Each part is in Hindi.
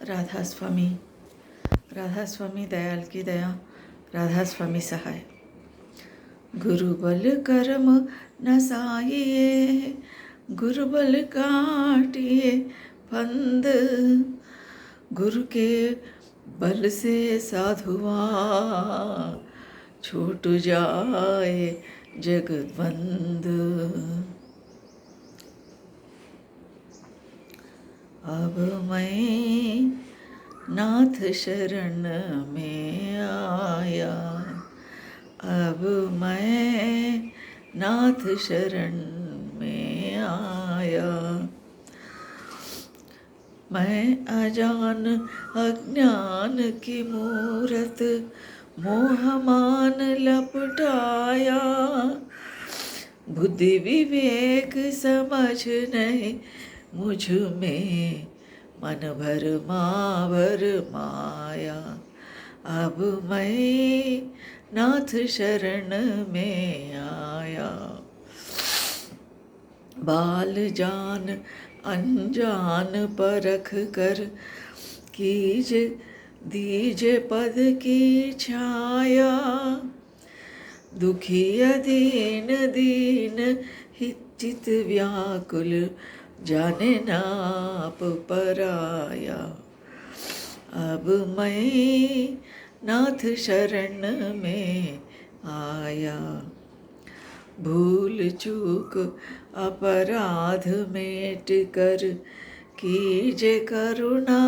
राधा स्वामी, राधा स्वामी दयाल की दया, राधा स्वामी सहाय। गुरु बल कर्म नसाइए, गुरु बल काटिए फंद, गुरु के बल से साधुआ छूट जाए जगबंद। अब मैं नाथ शरण में आया, अब मैं नाथ शरण में आया। मैं अजान अज्ञान की मूरत मोहमान लपटाया, बुद्धि विवेक समझ नहीं मुझ में मन भर मावर माया। अब मैं नाथ शरण में आया। बाल जान अनजान परख कर कीज दीजे पद की छाया, दुखी अधीन दीन हित व्याकुल जाने नाप पराया। अब मैं नाथ शरण में आया। भूल चूक अपराध मेट कर कीजे करुणा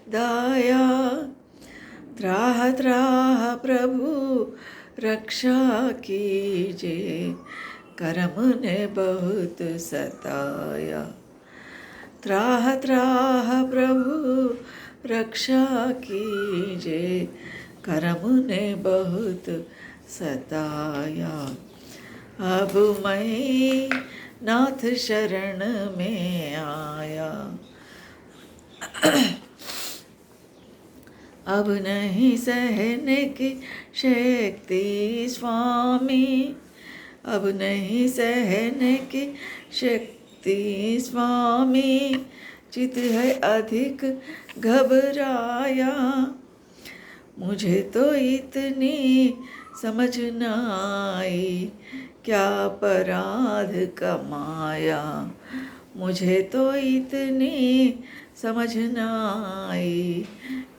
दाया, त्राह त्राह प्रभु रक्षा कीजे करम ने बहुत सताया। त्राह त्राह प्रभु रक्षा कीजे करम ने बहुत सताया। अब मैं नाथ शरण में आया। अब नहीं सहने की शक्ति स्वामी, अब नहीं सहने की शक्ति स्वामी, चित है अधिक घबराया। मुझे तो इतनी समझ न आई क्या अपराध कमाया, मुझे तो इतनी समझ न आई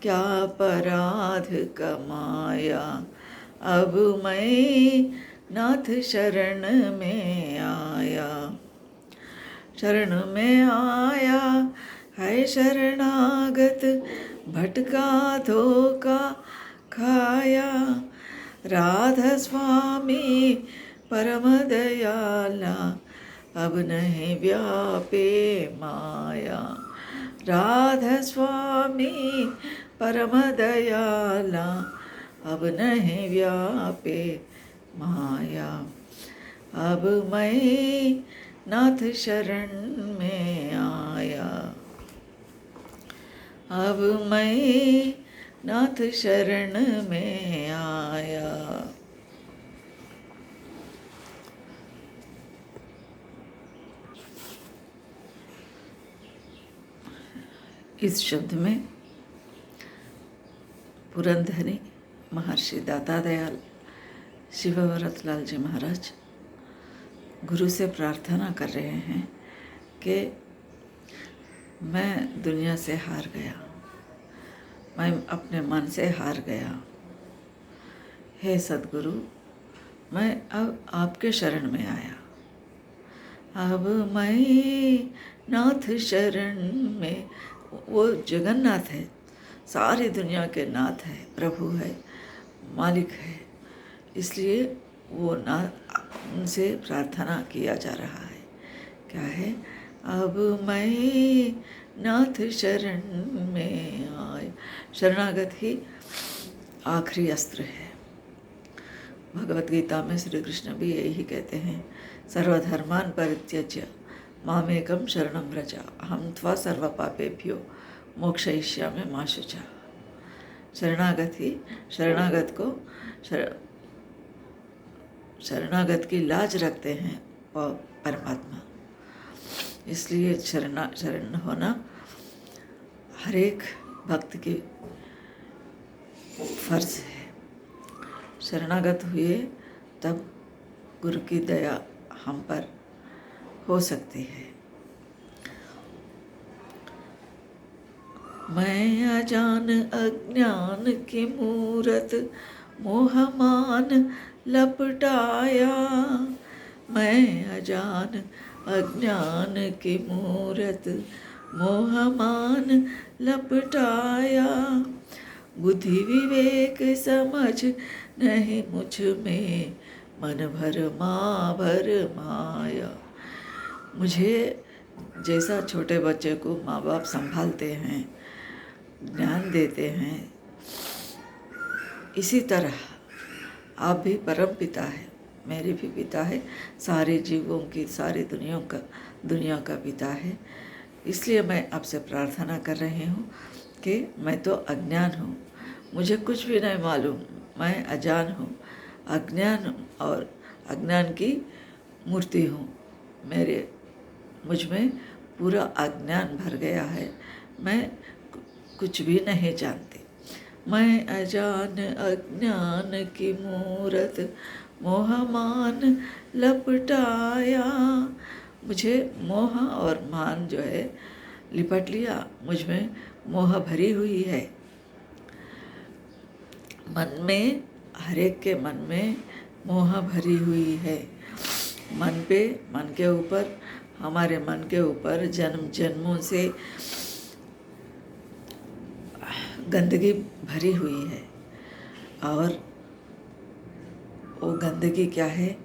क्या अपराध कमाया। अब मैं नाथ शरण में आया। शरण में आया है शरणागत, भटका धोखा खाया। राधा स्वामी परम दयाला, अब नहीं व्यापे माया। राधा स्वामी परम दयाला, अब नहीं व्यापे माया। अब मैं नाथ शरण में आया। अब मैं नाथ शरण में आया। इस शब्द में पुरंदरी महर्षि दाता दयाल शिवव्रत लाल जी महाराज गुरु से प्रार्थना कर रहे हैं कि मैं दुनिया से हार गया, मैं अपने मन से हार गया। हे सद्गुरु, मैं अब आपके शरण में आया। अब मैं नाथ शरण में, वो जगन्नाथ है, सारी दुनिया के नाथ है, प्रभु है, मालिक है, इसलिए वो उनसे प्रार्थना किया जा रहा है। क्या है? अब मैं नाथ शरण में आया। शरणागत ही आखिरी अस्त्र है। भगवत गीता में श्री कृष्ण भी यही कहते हैं, सर्वधर्मान परित्यज्य मामेकम शरणं व्रज, अहम त्वा सर्व पापेभ्यो मोक्षयिष्यामि मा शुचा। शरणागत ही शरणागत की लाज रखते हैं और परमात्मा। इसलिए शरण होना हर एक भक्त की फर्ज है। शरणागत हुए तब गुरु की दया हम पर हो सकती है। मैं अजान अज्ञान की मूरत मोहमान लपटाया, मैं अजान अज्ञान की मूरत मोहमान लपटाया, बुद्धि विवेक समझ नहीं मुझ में, मन भर माया। मुझे जैसा छोटे बच्चे को माँ बाप संभालते हैं, ज्ञान देते हैं, इसी तरह आप भी परम पिता है, मेरे भी पिता है, सारे जीवों की, सारी दुनिया का पिता है। इसलिए मैं आपसे प्रार्थना कर रही हूँ कि मैं तो अज्ञान हूँ, मुझे कुछ भी नहीं मालूम, मैं अजान हूँ, अज्ञान और अज्ञान की मूर्ति हूँ। मुझ में पूरा अज्ञान भर गया है, मैं कुछ भी नहीं जानती। मैं अजान अज्ञान की मूरत मोहमान लपटाया, मुझे मोह और मान जो है लिपट लिया, मुझ में मोह भरी हुई है। मन में, हर एक के मन में मोह भरी हुई है। मन के ऊपर, हमारे मन के ऊपर जन्म जन्मों से गंदगी भरी हुई है। और वो गंदगी क्या है?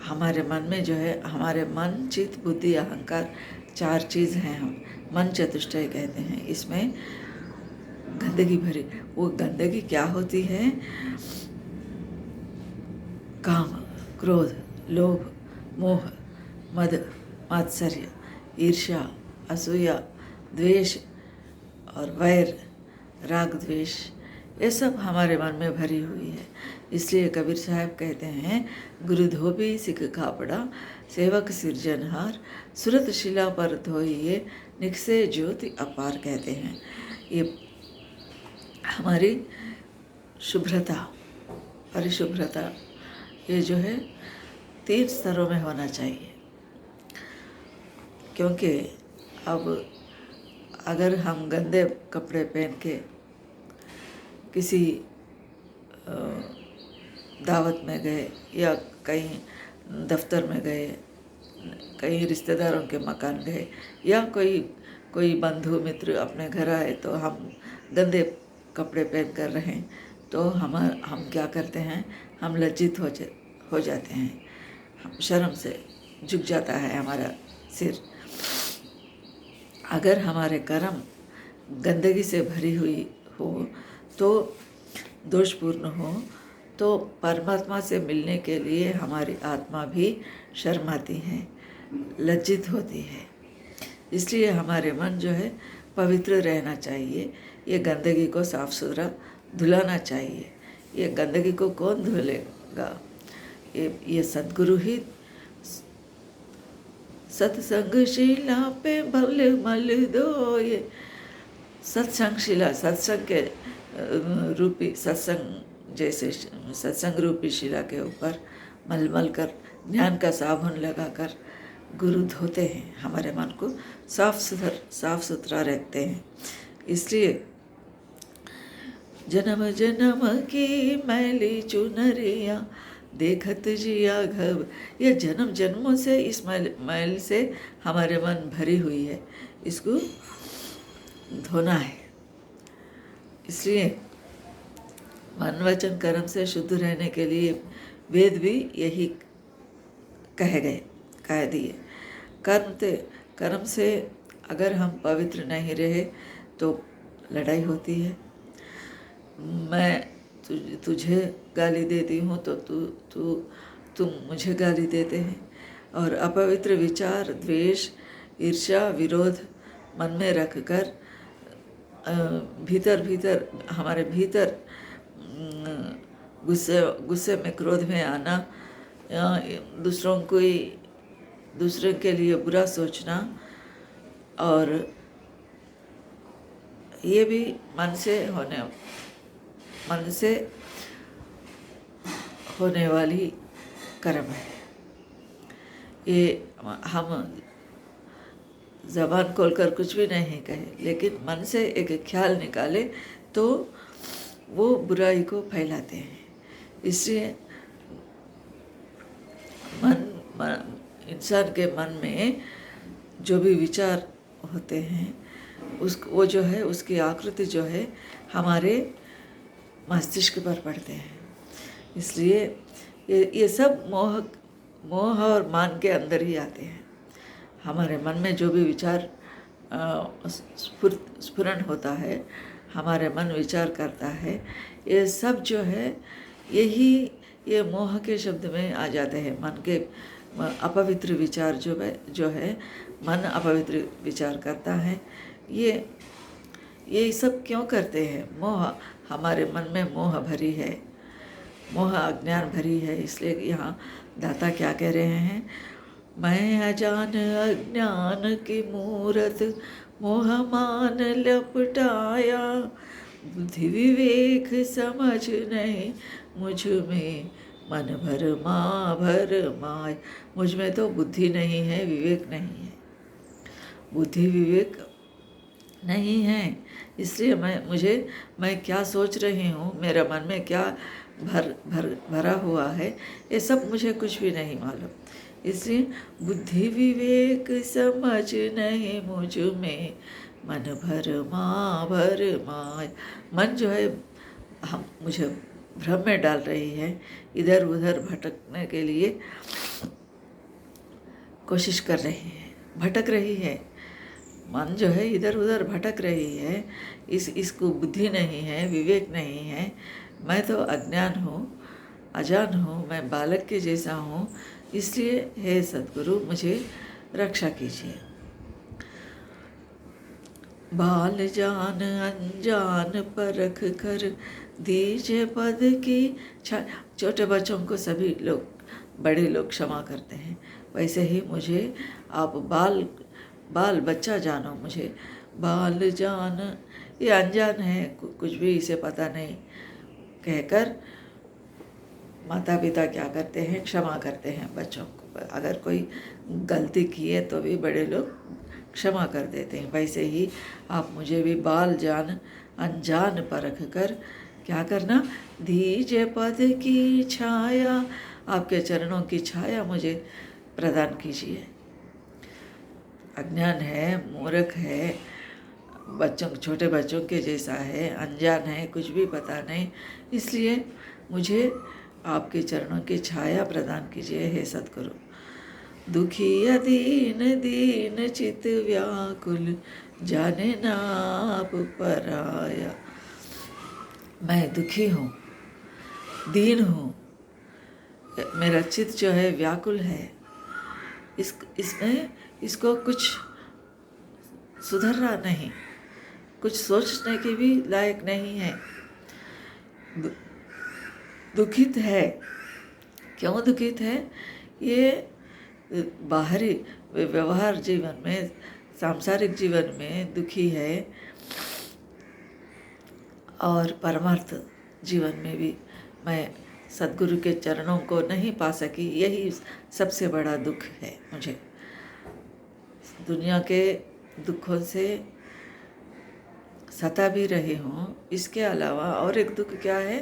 हमारे मन में जो है, हमारे मन चित्त बुद्धि अहंकार 4 चीज़ हैं, हम मन चतुष्टय कहते हैं। इसमें गंदगी भरी, वो गंदगी क्या होती है? काम, क्रोध, लोभ, मोह, मद, मात्सर्य, ईर्ष्या, असूया, द्वेष और वैर, राग द्वेष, ये सब हमारे मन में भरी हुई है। इसलिए कबीर साहब कहते हैं, गुरु धोबी सिख खापड़ा, सेवक सिरजनहार, सुरत शिला पर धोइए, निकसे ज्योति अपार कहते हैं। ये हमारी शुभ्रता, परिशुभ्रता, ये जो है 3 स्तरों में होना चाहिए। क्योंकि अब अगर हम गंदे कपड़े पहन के किसी दावत में गए या कहीं दफ्तर में गए, कहीं रिश्तेदारों के मकान गए, या कोई बंधु मित्र अपने घर आए, तो हम गंदे कपड़े पहन कर रहें, तो हम क्या करते हैं? हम लज्जित हो जाते हैं, हम शर्म से झुक जाता है हमारा सिर। अगर हमारे कर्म गंदगी से भरी हुई हो, तो दोषपूर्ण हो, तो परमात्मा से मिलने के लिए हमारी आत्मा भी शर्माती है, लज्जित होती है। इसलिए हमारे मन जो है पवित्र रहना चाहिए। ये गंदगी को साफ सुथरा धुलाना चाहिए। ये गंदगी को कौन धुलेगा? ये सद्गुरु ही सत्संग शिला पे भल मल दो। ये सत्संग शिला, सत्संग के रूपी, सत्संग जैसे सत्संग रूपी शिला के ऊपर मल कर ज्ञान का साबुन लगाकर गुरु धोते हैं, हमारे मन को साफ सुथरा रखते हैं। इसलिए जन्म जन्म की मैली चुनरिया देखत जिया घब, यह जन्म जन्मों से इस मैल से हमारे मन भरी हुई है, इसको धोना है। इसलिए मन वचन कर्म से शुद्ध रहने के लिए वेद भी यही कह दिए। कर्म से अगर हम पवित्र नहीं रहे तो लड़ाई होती है। मैं तुझे गाली देती हूँ तो तुम मुझे गाली देते हैं, और अपवित्र विचार, द्वेष, ईर्ष्या, विरोध मन में रखकर भीतर हमारे भीतर गुस्से में, क्रोध में आना, दूसरे के लिए बुरा सोचना, और ये भी मन से होने वाली कर्म है। ये हम ज़बान खोलकर कुछ भी नहीं कहे, लेकिन मन से एक ख्याल निकाले तो वो बुराई को फैलाते हैं। इसलिए इंसान के मन में जो भी विचार होते हैं वो जो है, उसकी आकृति जो है हमारे मस्तिष्क पर पड़ते हैं। इसलिए ये सब मोह और मान के अंदर ही आते हैं। हमारे मन में जो भी विचार स्फुरण होता है, हमारे मन विचार करता है, ये सब जो है ये मोह के शब्द में आ जाते हैं। मन के अपवित्र विचार जो है मन अपवित्र विचार करता है। ये सब क्यों करते हैं? मोह, हमारे मन में मोह भरी है, मोह अज्ञान भरी है। इसलिए यहाँ दाता क्या कह रहे हैं? मैं अजान अज्ञान की मूरत मोह मान लपटाया, बुद्धि विवेक समझ नहीं मुझ में मन भर माय। मुझ में तो बुद्धि नहीं है, विवेक नहीं है, बुद्धि विवेक नहीं है। इसलिए मैं क्या सोच रही हूँ, मेरा मन में क्या भरा हुआ है, ये सब मुझे कुछ भी नहीं मालूम। इसलिए बुद्धि विवेक समझ नहीं मुझ में मन भर माय। मन जो है मुझे भ्रम में डाल रही है, इधर उधर भटकने के लिए कोशिश कर रही है, भटक रही है। मन जो है इधर उधर भटक रही है, इसको बुद्धि नहीं है, विवेक नहीं है। मैं तो अज्ञान हूँ, अजान हूँ, मैं बालक के जैसा हूँ। इसलिए हे सद्गुरु मुझे रक्षा कीजिए। बाल जान अनजान परख कर दीजिए पद की छाया। छोटे बच्चों को सभी लोग, बड़े लोग क्षमा करते हैं, वैसे ही मुझे आप बाल बच्चा जानो। मुझे बाल जान, ये अनजान है, कुछ भी इसे पता नहीं कहकर माता पिता क्या करते हैं? क्षमा करते हैं बच्चों को। अगर कोई गलती की है तो भी बड़े लोग क्षमा कर देते हैं। वैसे ही आप मुझे भी बाल जान अनजान परख कर क्या करना? दीजिए पद की छाया, आपके चरणों की छाया मुझे प्रदान कीजिए। अज्ञान है, मूर्ख है, छोटे बच्चों के जैसा है, अनजान है, कुछ भी पता नहीं। इसलिए मुझे आपके चरणों की छाया प्रदान कीजिए हे सद्गुरु। दुखी अदीन दीन चित व्याकुल, जाने ना आप पराया। मैं दुखी हूँ, दीन हूँ, मेरा चित्त जो है व्याकुल है। इसको कुछ सुधरना नहीं, कुछ सोचने के भी लायक नहीं है। दुखित है। क्यों दुखित है? ये बाहरी व्यवहार जीवन में, सांसारिक जीवन में दुखी है, और परमार्थ जीवन में भी मैं सद्गुरु के चरणों को नहीं पा सकी। यही सबसे बड़ा दुख है मुझे। दुनिया के दुखों से सता भी रही हूँ, इसके अलावा और एक दुख क्या है?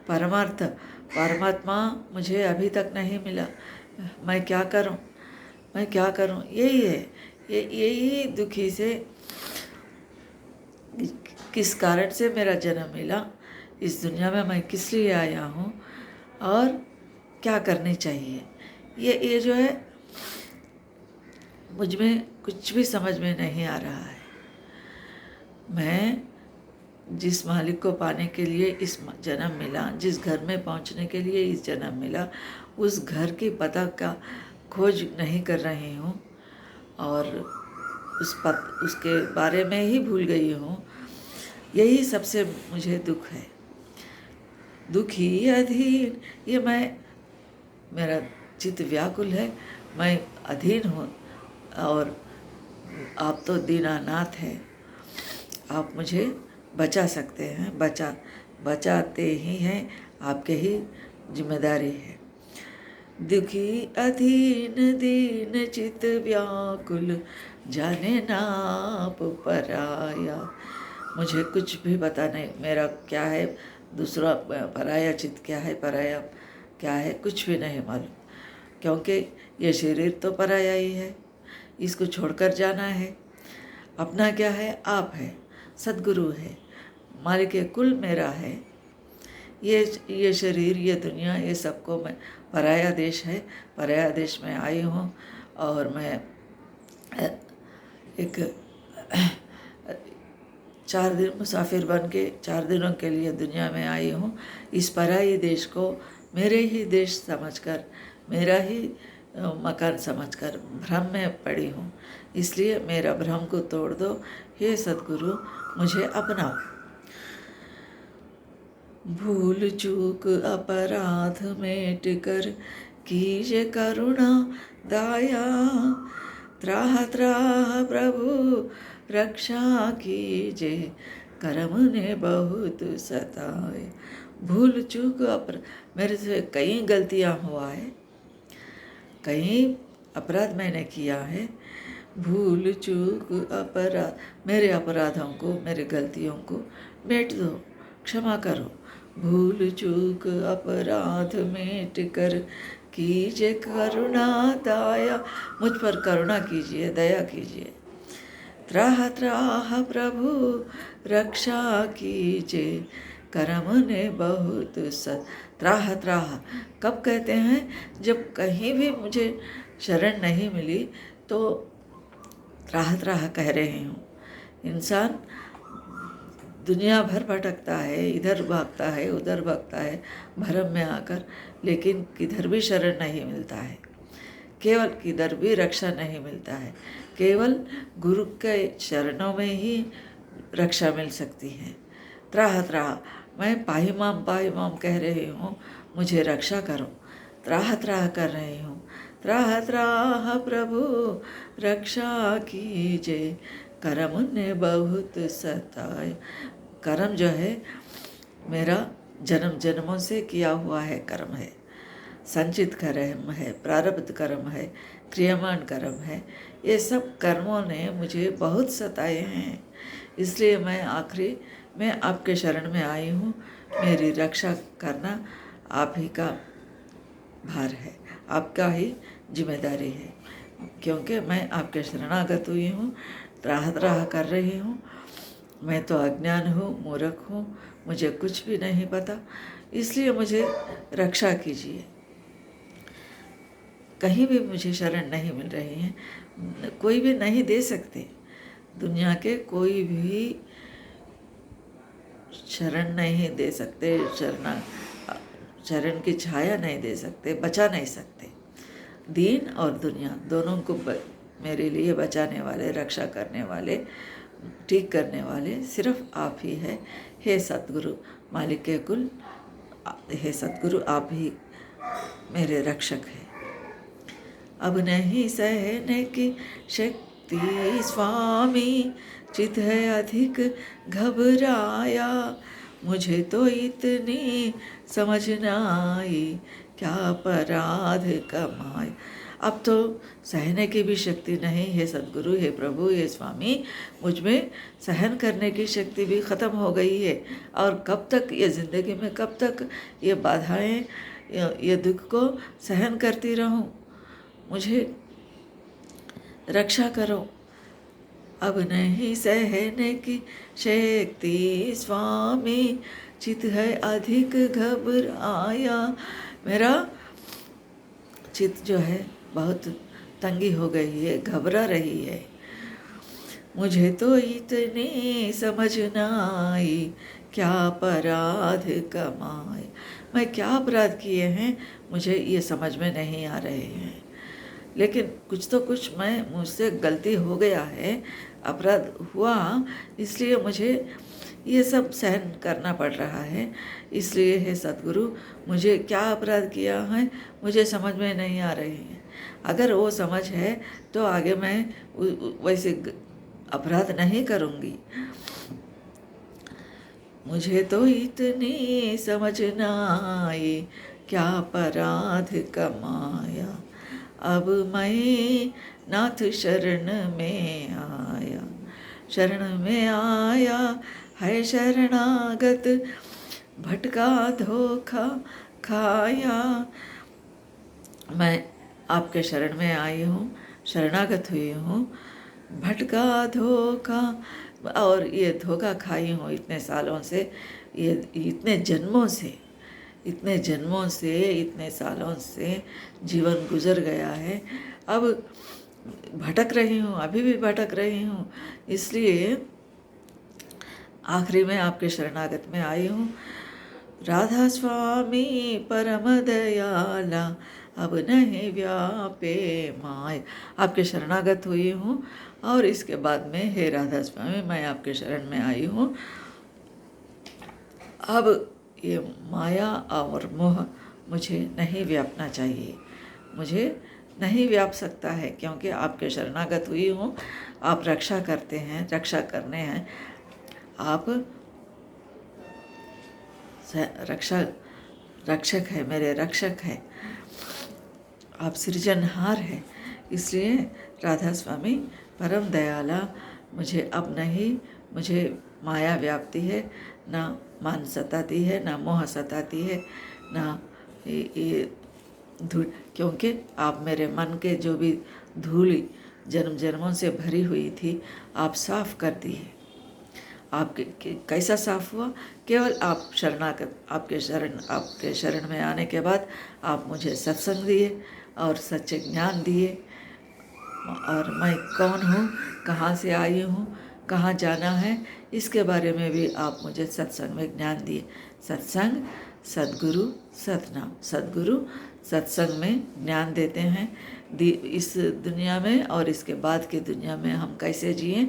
परमात्मा मुझे अभी तक नहीं मिला। मैं क्या करूं? यही है, यही दुखी से किस कारण से मेरा जन्म मिला, इस दुनिया में मैं किस लिए आया हूँ और क्या करनी चाहिए, ये जो है मुझ में कुछ भी समझ में नहीं आ रहा है। मैं जिस मालिक को पाने के लिए इस जन्म मिला, जिस घर में पहुंचने के लिए इस जन्म मिला, उस घर की पता का खोज नहीं कर रही हूँ और उसके बारे में ही भूल गई हूँ। यही सबसे मुझे दुख है। दुखी अधीन, ये मेरा चित्त व्याकुल है, मैं अधीन हूँ और आप तो दीनानाथ है। आप मुझे बचा सकते हैं, बचाते ही हैं, आपके ही जिम्मेदारी है। दुखी अधीन दीन चित व्याकुल, जाने ना आप पराया। मुझे कुछ भी पता नहीं मेरा क्या है, दूसरा पराया चित क्या है, पराया क्या है, कुछ भी नहीं मालूम, क्योंकि ये शरीर तो पराया ही है, इसको छोड़कर जाना है। अपना क्या है, आप है, सद्गुरु है, मालिक कुल मेरा है। ये शरीर, ये दुनिया, ये सबको मैं पराया देश है, पराया देश में आई हूँ और मैं एक 4 दिन मुसाफिर बन के 4 दिनों के लिए दुनिया में आई हूँ। इस पराये देश को मेरे ही देश समझकर, मेरा ही मकान समझकर भ्रम में पड़ी हूँ। इसलिए मेरा भ्रम को तोड़ दो, हे सद्गुरु, मुझे अपनाओ। भूल चूक अपराध मेट कर, कीजे करुणा दाया। त्राह त्राह प्रभु रक्षा कीजे, करम ने बहुत सताए। भूल चूक मेरे से कई गलतियाँ हुआ है, कई अपराध मैंने किया है। भूल चूक अपराध, मेरे अपराधों को, मेरे गलतियों को मेट दो, क्षमा करो। भूल चूक अपराध मेट कर, कीजिए करुणा दया। मुझ पर करुणा कीजिए, दया कीजिए। त्राह त्राह प्रभु रक्षा कीजिए, करम ने बहुत त्राह त्राह कब कहते हैं, जब कहीं भी मुझे शरण नहीं मिली तो त्राह त्राह कह रही हूँ। इंसान दुनिया भर भटकता है, इधर भागता है, उधर भागता है भरम में आकर, लेकिन किधर भी शरण नहीं मिलता है, केवल किधर भी रक्षा नहीं मिलता है। केवल गुरु के चरणों में ही रक्षा मिल सकती है। त्राह त्राह, मैं पाही माम कह रही हूँ, मुझे रक्षा करो। त्राह त्राह कर रही हूँ, त्राह त्राह प्रभु रक्षा कीजिए, करम ने बहुत सताए। कर्म जो है मेरा जन्म जन्मों से किया हुआ है कर्म है, संचित कर्म है, प्रारब्ध कर्म है, क्रियमान कर्म है। ये सब कर्मों ने मुझे बहुत सताए हैं। इसलिए मैं आखिरी में आपके शरण में आई हूँ। मेरी रक्षा करना आप ही का भार है, आपका ही जिम्मेदारी है, क्योंकि मैं आपके शरणागत हुई हूँ, त्राह त्राह कर रही हूँ। मैं तो अज्ञान हूँ, मूर्ख हूँ, मुझे कुछ भी नहीं पता, इसलिए मुझे रक्षा कीजिए। कहीं भी मुझे शरण नहीं मिल रही है, कोई भी नहीं दे सकते, दुनिया के कोई भी शरण नहीं दे सकते, शरण की छाया नहीं दे सकते, बचा नहीं सकते। दीन और दुनिया दोनों को मेरे लिए बचाने वाले, रक्षा करने वाले, ठीक करने वाले सिर्फ आप ही है। हे सतगुरु मालिक के कुल, हे सतगुरु आप ही मेरे रक्षक हैं। अब नहीं सहने की शक्ति स्वामी, चित है अधिक घबराया। मुझे तो इतनी समझ न आई, क्या अपराध कमाए। अब तो सहने की भी शक्ति नहीं है सद्गुरु, हे प्रभु, हे स्वामी, मुझ में सहन करने की शक्ति भी ख़त्म हो गई है। और कब तक ये ज़िंदगी में, कब तक ये बाधाएं, ये दुख को सहन करती रहूं। मुझे रक्षा करो। अब नहीं सहने की शक्ति स्वामी, चित है अधिक घबराया। मेरा चित जो है बहुत तंगी हो गई है, घबरा रही है। मुझे तो इतनी समझ न आई, क्या अपराध कमाए। मैं क्या अपराध किए हैं मुझे ये समझ में नहीं आ रहे हैं, लेकिन कुछ तो कुछ मैं मुझसे गलती हो गया है, अपराध हुआ, इसलिए मुझे ये सब सहन करना पड़ रहा है। इसलिए हे सद्गुरु, मुझे क्या अपराध किया है मुझे समझ में नहीं आ रही है। अगर वो समझ है तो आगे मैं वैसे अपराध नहीं करूँगी। मुझे तो इतनी समझ न आई, क्या अपराध कमाया, अब मैं नाथ शरण में आया। शरण में आया है शरणागत, भटका धोखा खाया। मैं आपके शरण में आई हूँ, शरणागत हुई हूँ, भटका धोखा, और ये धोखा खाई हूँ इतने सालों से, ये इतने जन्मों से, इतने सालों से जीवन गुजर गया है। अब भटक रही हूँ, अभी भी भटक रही हूँ, इसलिए आखिरी में आपके शरणागत में आई हूँ। राधा स्वामी परम दयाला, अब नहीं व्यापे माय। आपके शरणागत हुई हूँ और इसके बाद में हे राधा स्वामी मैं आपके शरण में आई हूँ। अब ये माया और मोह मुझे नहीं व्यापना चाहिए, मुझे नहीं व्याप सकता है, क्योंकि आपके शरणागत हुई हूँ। आप रक्षा करते हैं, रक्षा करने हैं, आप रक्षक है, मेरे रक्षक है, आप सृजनहार है। इसलिए राधा स्वामी परम दयाला, मुझे अब नहीं, मुझे माया व्यापती है, ना मान सताती है, ना मोह सताती है, ना ये धूल, क्योंकि आप मेरे मन के जो भी धूल जन्म जन्मों से भरी हुई थी आप साफ कर दिए। आपके कैसा साफ हुआ? केवल आप शरणागत, आपके शरण में आने के बाद आप मुझे सत्संग दिए और सच्चे ज्ञान दिए, और मैं कौन हूँ, कहाँ से आई हूँ, कहाँ जाना है, इसके बारे में भी आप मुझे सत्संग में ज्ञान दिए। सत्संग, सद्गुरु, सतनाम। सद्गुरु सत्संग में ज्ञान देते हैं, इस दुनिया में और इसके बाद की दुनिया में हम कैसे जिएं,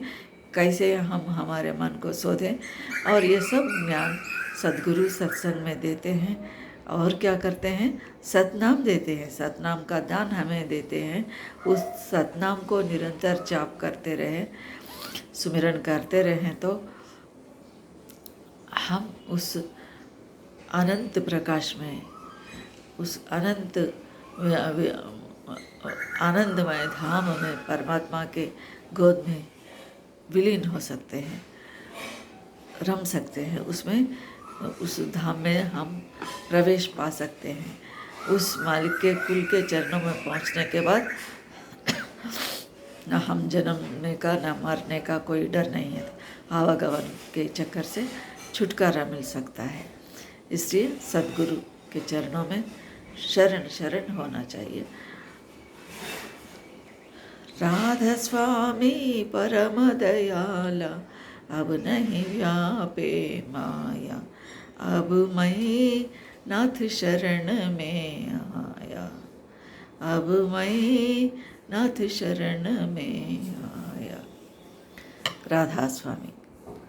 कैसे हम हमारे मन को शोधें, और ये सब ज्ञान सद्गुरु सत्संग में देते हैं। और क्या करते हैं? सतनाम देते हैं, सतनाम का दान हमें देते हैं। उस सतनाम को निरंतर जाप करते रहें, सुमिरन करते रहें, तो हम उस अनंत प्रकाश में, उस अनंत आनंदमय धाम में, परमात्मा के गोद में विलीन हो सकते हैं, रम सकते हैं, उसमें, उस धाम में हम प्रवेश पा सकते हैं। उस मालिक के कुल के चरणों में पहुंचने के बाद न हम जन्मने का न मरने का कोई डर नहीं है, आवागमन के चक्कर से छुटकारा मिल सकता है। इसलिए सद्गुरु के चरणों में शरण होना चाहिए। राधा स्वामी परम दयाला, अब नहीं व्यापे माया, अब मैं नाथ शरण में आया, अब मैं नाथ शरण में आया। राधा स्वामी।